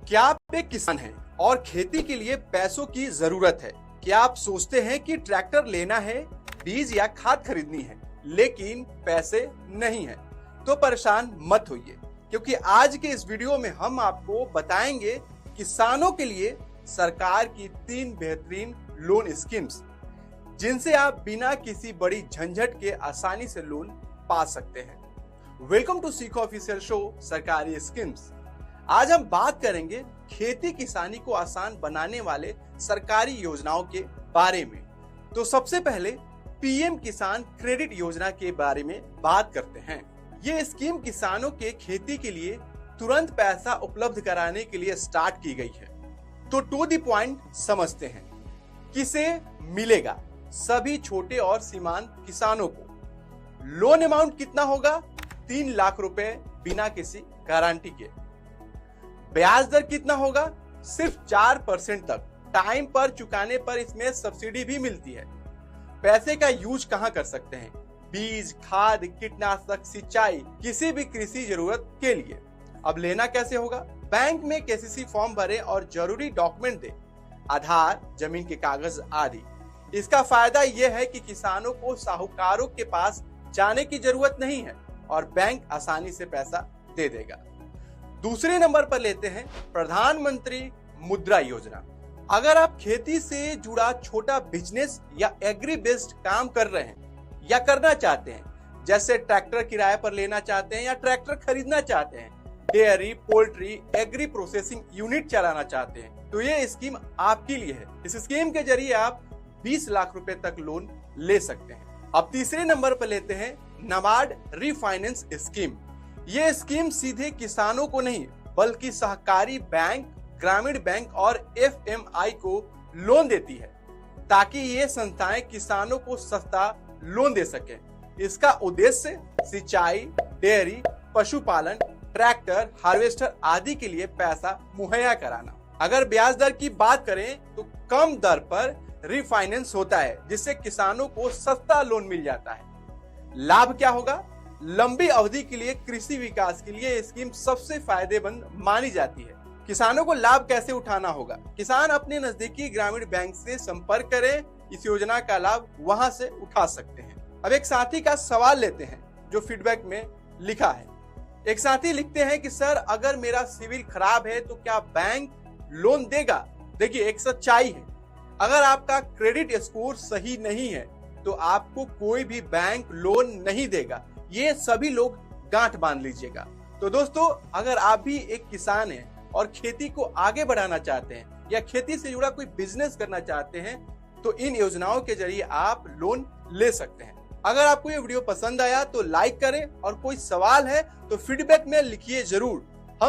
क्या आप एक किसान हैं और खेती के लिए पैसों की जरूरत है? क्या आप सोचते हैं कि ट्रैक्टर लेना है, बीज या खाद खरीदनी है, लेकिन पैसे नहीं है? तो परेशान मत होइए, क्योंकि आज के इस वीडियो में हम आपको बताएंगे किसानों के लिए सरकार की 3 बेहतरीन लोन स्कीम्स, जिनसे आप बिना किसी बड़ी झंझट के आसानी से लोन पा सकते हैं। वेलकम टू सीखो ऑफिशियल शो सरकारी स्कीम्स। आज हम बात करेंगे खेती किसानी को आसान बनाने वाले सरकारी योजनाओं के बारे में। तो सबसे पहले पीएम किसान क्रेडिट योजना के बारे में बात करते हैं। ये स्कीम किसानों के खेती के लिए तुरंत पैसा उपलब्ध कराने के लिए स्टार्ट की गई है। तो टू द पॉइंट समझते हैं। किसे मिलेगा? सभी छोटे और सीमांत किसानों को। लोन अमाउंट कितना होगा? 3 लाख रुपए बिना किसी गारंटी के। ब्याज दर कितना होगा? सिर्फ 4% तक। टाइम पर चुकाने पर इसमें सब्सिडी भी मिलती है। पैसे का यूज कहां कर सकते हैं? बीज, खाद, कीटनाशक, सिंचाई, किसी भी कृषि जरूरत के लिए। अब लेना कैसे होगा? बैंक में केसीसी फॉर्म भरे और जरूरी डॉक्यूमेंट दे, आधार, जमीन के कागज आदि। इसका फायदा यह है कि किसानों को साहूकारों के पास जाने की जरूरत नहीं है और बैंक आसानी से पैसा दे देगा। दूसरे नंबर पर लेते हैं प्रधानमंत्री मुद्रा योजना। अगर आप खेती से जुड़ा छोटा बिजनेस या एग्री बेस्ड काम कर रहे हैं या करना चाहते हैं, जैसे ट्रैक्टर किराए पर लेना चाहते हैं या ट्रैक्टर खरीदना चाहते हैं, dairy, poultry, agri processing unit चलाना चाहते हैं, तो ये स्कीम आपके लिए है। इस स्कीम के जरिए आप 20 लाख रुपए तक लोन ले सकते हैं। अब तीसरे नंबर पर लेते हैं नाबार्ड रीफाइनेंस स्कीम। ये स्कीम सीधे किसानों को नहीं, बल्कि सहकारी बैंक, ग्रामीण बैंक और एफएमआई को लोन देती है, ताकि ये संस्थाएं किसानों को सस्ता लोन दे सके। इसका उद्देश्य सिंचाई, डेयरी, पशुपालन, ट्रैक्टर, हार्वेस्टर आदि के लिए पैसा मुहैया कराना। अगर ब्याज दर की बात करें तो कम दर पर रिफाइनेंस होता है, जिससे किसानों को सस्ता लोन मिल जाता है। लाभ क्या होगा? लंबी अवधि के लिए कृषि विकास के लिए स्कीम सबसे फायदेमंद मानी जाती है। किसानों को लाभ कैसे उठाना होगा? किसान अपने नजदीकी ग्रामीण बैंक से संपर्क करें, इस योजना का लाभ वहां से उठा सकते हैं। अब एक साथी का सवाल लेते हैं जो फीडबैक में लिखा है। एक साथी लिखते हैं कि सर, अगर मेरा सिविल खराब है तो क्या बैंक लोन देगा? देखिए, एक सच्चाई है, अगर आपका क्रेडिट स्कोर सही नहीं है तो आपको कोई भी बैंक लोन नहीं देगा। ये सभी लोग गांठ बांध लीजिएगा। तो दोस्तों, अगर आप भी एक किसान हैं और खेती को आगे बढ़ाना चाहते हैं या खेती से जुड़ा कोई बिजनेस करना चाहते हैं, तो इन योजनाओं के जरिए आप लोन ले सकते हैं। अगर आपको ये वीडियो पसंद आया तो लाइक करें और कोई सवाल है तो फीडबैक में लिखिए जरूर।